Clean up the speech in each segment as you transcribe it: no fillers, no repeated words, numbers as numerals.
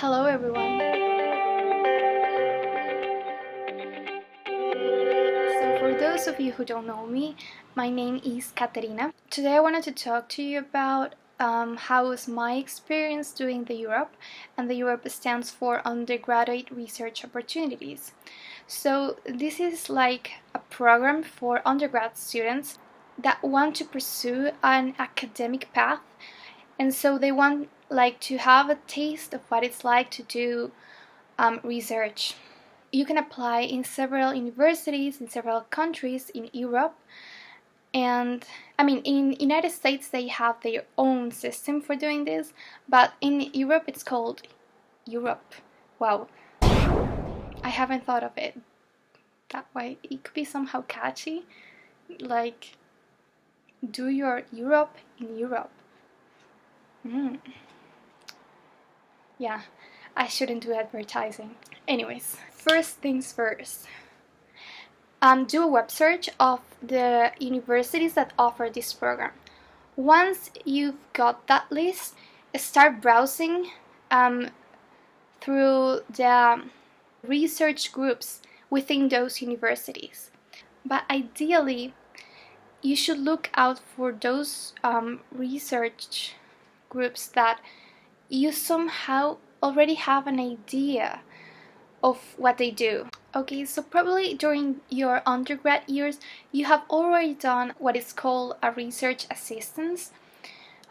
Hello everyone. So for those of you who don't know me, my name is Katerina. Today I wanted to talk to you about how was my experience doing the UROP, and the UROP stands for Undergraduate Research Opportunities. So this is like a program for undergrad students that want to pursue an academic path, and so they want to have a taste of what it's like to do research. You can apply in several universities in several countries in Europe, and in United States they have their own system for doing this, but in Europe it's called UROP. Wow, I haven't thought of it that way. It could be somehow catchy, like do your Europe in Europe. Yeah, I shouldn't do advertising. Anyways, first things first. Do a web search of the universities that offer this program. Once you've got that list, start browsing through the research groups within those universities. But ideally, you should look out for those research groups that you somehow already have an idea of what they do. Okay, so probably during your undergrad years you have already done what is called a research assistance,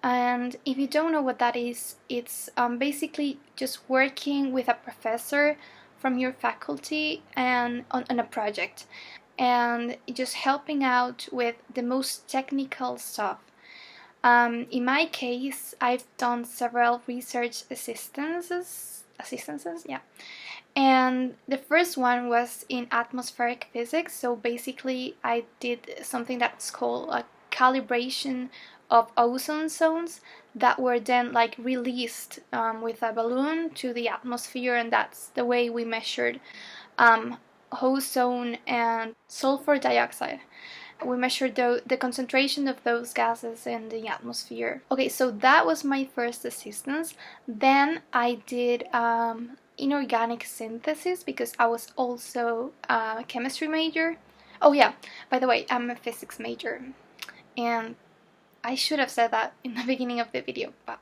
and if you don't know what that is, it's basically just working with a professor from your faculty and on a project, and just helping out with the most technical stuff. In my case, I've done several research assistances, yeah. And the first one was in atmospheric physics. So basically I did something that's called a calibration of ozone zones that were then released with a balloon to the atmosphere, and that's the way we measured ozone and sulfur dioxide. We measured the concentration of those gases in the atmosphere. Okay, so that was my first assistance. Then I did inorganic synthesis because I was also a chemistry major. Oh yeah, by the way, I'm a physics major, and I should have said that in the beginning of the video, but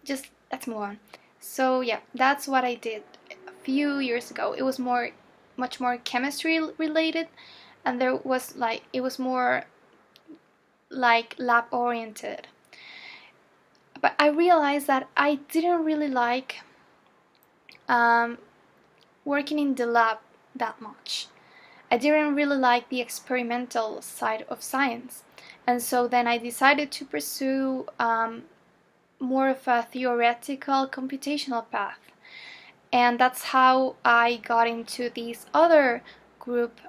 just let's move on. So yeah, that's what I did a few years ago. It was much more chemistry related, and it was more like lab oriented. But I realized that I didn't really like working in the lab that much. I didn't really like the experimental side of science, and so then I decided to pursue more of a theoretical computational path, and that's how I got into this other group,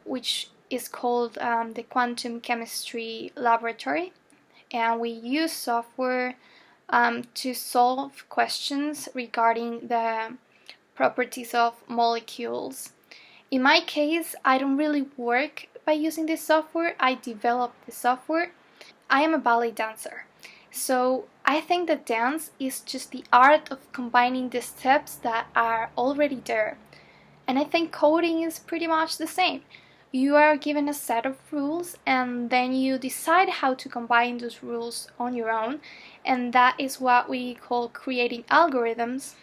which is called the Quantum Chemistry Laboratory, and we use software to solve questions regarding the properties of molecules. In my case, I don't really work by using this software, I developed the software. I am a ballet dancer, so I think that dance is just the art of combining the steps that are already there. And I think coding is pretty much the same. You are given a set of rules, and then you decide how to combine those rules on your own, and that is what we call creating algorithms.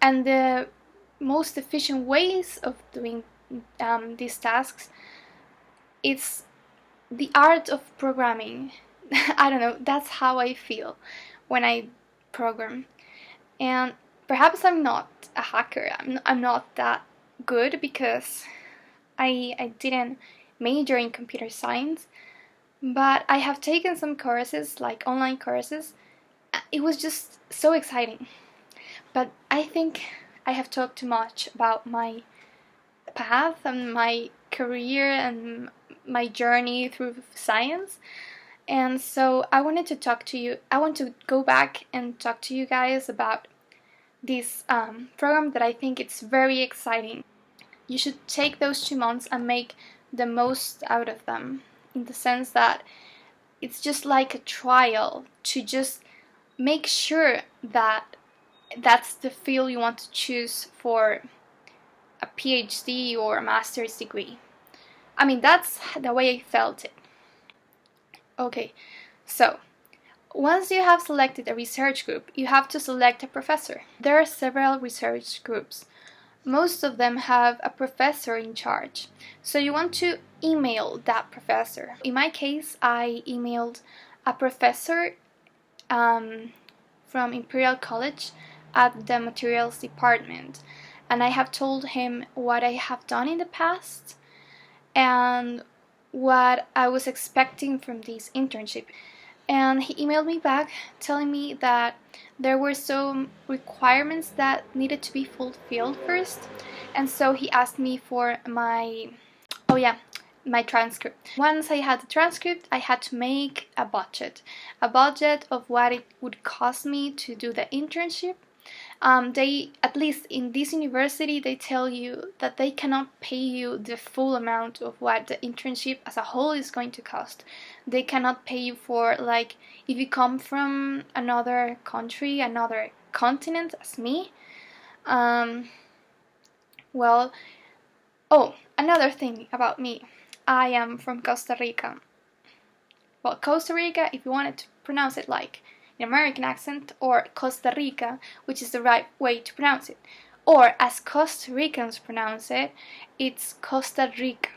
And the most efficient ways of doing these tasks, it's the art of programming. I don't know, that's how I feel when I program. And perhaps I'm not a hacker, I'm not that good because I didn't major in computer science, but I have taken some courses, like online courses. It was just so exciting. But I think I have talked too much about my path and my career and my journey through science. And so I wanted to talk to you. I want to go back and talk to you guys about this program that I think it's very exciting. You should take those 2 months and make the most out of them, in the sense that it's just like a trial to just make sure that that's the field you want to choose for a PhD or a master's degree. I mean, that's the way I felt it. Okay, so once you have selected a research group, you have to select a professor. There are several research groups. Most of them have a professor in charge. So you want to email that professor. In my case, I emailed a professor from Imperial College at the materials department. And I have told him what I have done in the past and what I was expecting from this internship. And he emailed me back telling me that there were some requirements that needed to be fulfilled first. And so he asked me for my transcript. Once I had the transcript, I had to make a budget of what it would cost me to do the internship. They, at least in this university, they tell you that they cannot pay you the full amount of what the internship as a whole is going to cost. They cannot pay you for, like, if you come from another country, another continent, as me. Another thing about me. I am from Costa Rica. Well, Costa Rica, if you wanted to pronounce it like an American accent, or Costa Rica, which is the right way to pronounce it. Or, as Costa Ricans pronounce it, it's Costa Rica.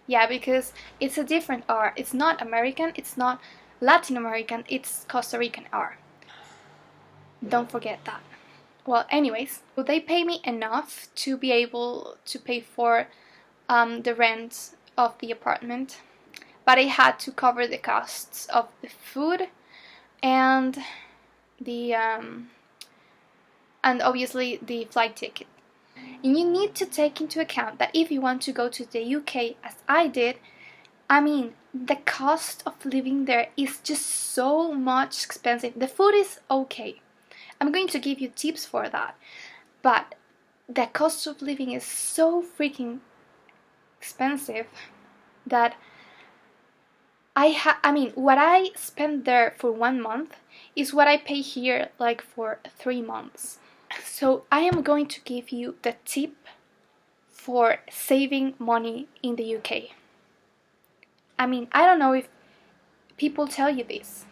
Yeah, because it's a different R. It's not American, it's not Latin American, it's Costa Rican R. Don't forget that. Well, anyways, they pay me enough to be able to pay for the rent of the apartment, but I had to cover the costs of the food and and obviously the flight ticket. And you need to take into account that if you want to go to the UK, as I did, I mean, the cost of living there is just so much expensive. The food is okay. I'm going to give you tips for that. But the cost of living is so freaking expensive that what I spend there for 1 month is what I pay here like for 3 months. So I am going to give you the tip for saving money in the UK. I mean, I don't know if people tell you this,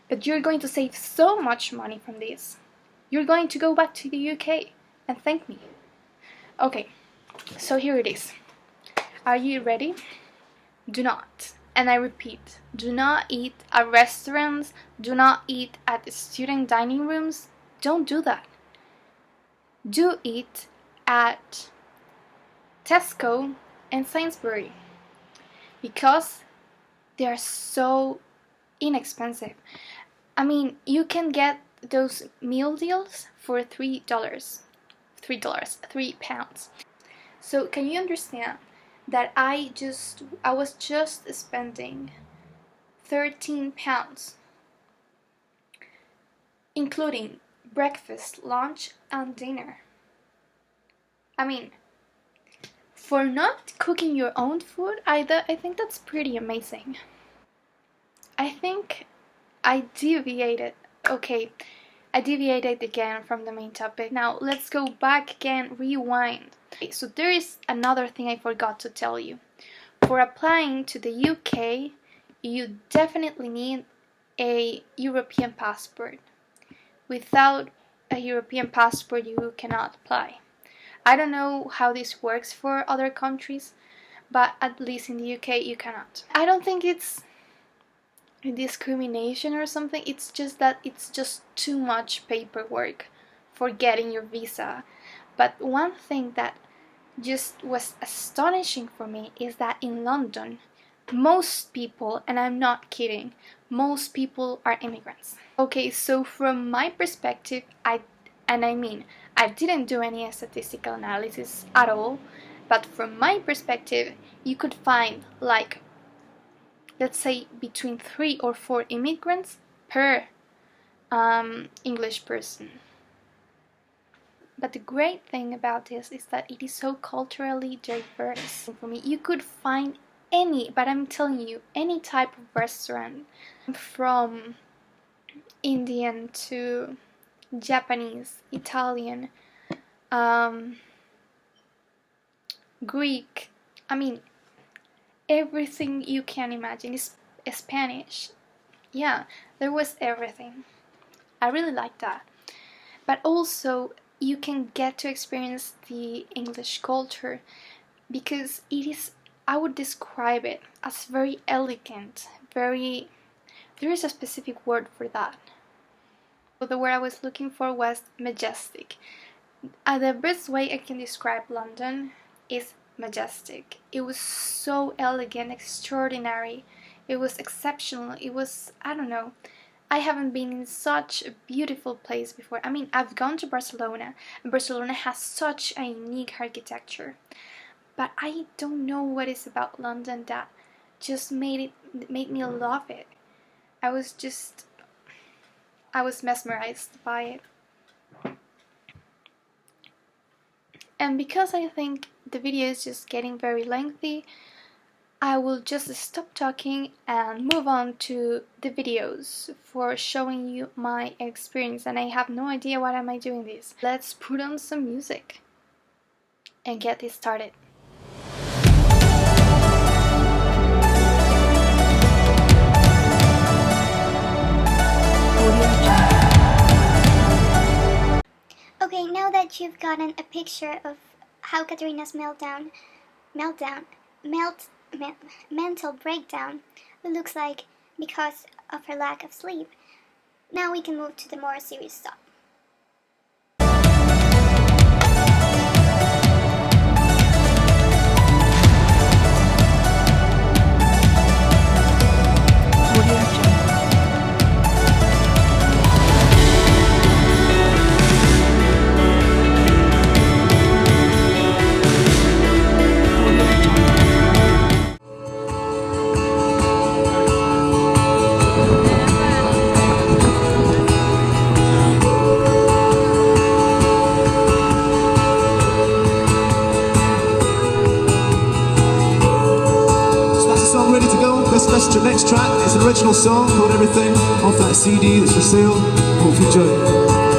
but you're going to save so much money from this. You're going to go back to the UK and thank me. Okay, so here it is. Are you ready? Do not, and I repeat, do not eat at restaurants, do not eat at the student dining rooms. Don't do that. Do eat at Tesco and Sainsbury because they are so inexpensive. I mean, you can get those meal deals for $3. £3. So can you understand that I was just spending £13, including breakfast, lunch, and dinner. I mean, for not cooking your own food, I think that's pretty amazing. I think I deviated. Okay, I deviated again from the main topic. Now let's go back again, rewind. Okay, so there is another thing I forgot to tell you. For applying to the UK, you definitely need a European passport. Without a European passport, you cannot apply. I don't know how this works for other countries, but at least in the UK, you cannot. I don't think it's discrimination or something. It's just that it's just too much paperwork for getting your visa. But one thing that just was astonishing for me is that in London, most people, and I'm not kidding, most people are immigrants. Okay, so from my perspective, I didn't do any statistical analysis at all, but from my perspective, you could find, like, let's say between 3 or 4 immigrants per English person. But the great thing about this is that it is so culturally diverse. For me, you could find but I'm telling you, any type of restaurant, from Indian to Japanese, Italian, Greek. I mean, everything you can imagine. Is Spanish. Yeah, there was everything. I really like that. But also, you can get to experience the English culture because it is, I would describe it as very elegant, very, there is a specific word for that. The word I was looking for was majestic. The best way I can describe London is majestic. It was so elegant, extraordinary. It was exceptional. It was, I don't know, I haven't been in such a beautiful place before. I mean, I've gone to Barcelona, and Barcelona has such a unique architecture. But I don't know what is about London that just made me love it. I was mesmerized by it. And because I think the video is just getting very lengthy, I will just stop talking and move on to the videos for showing you my experience. And I have no idea why am I doing this. Let's put on some music and get this started. Okay, now that you've gotten a picture of how Katerina's mental breakdown looks like because of her lack of sleep, now we can move to the more serious stuff. The next track is an original song called Everything off that CD that's for sale. Hope you enjoy it.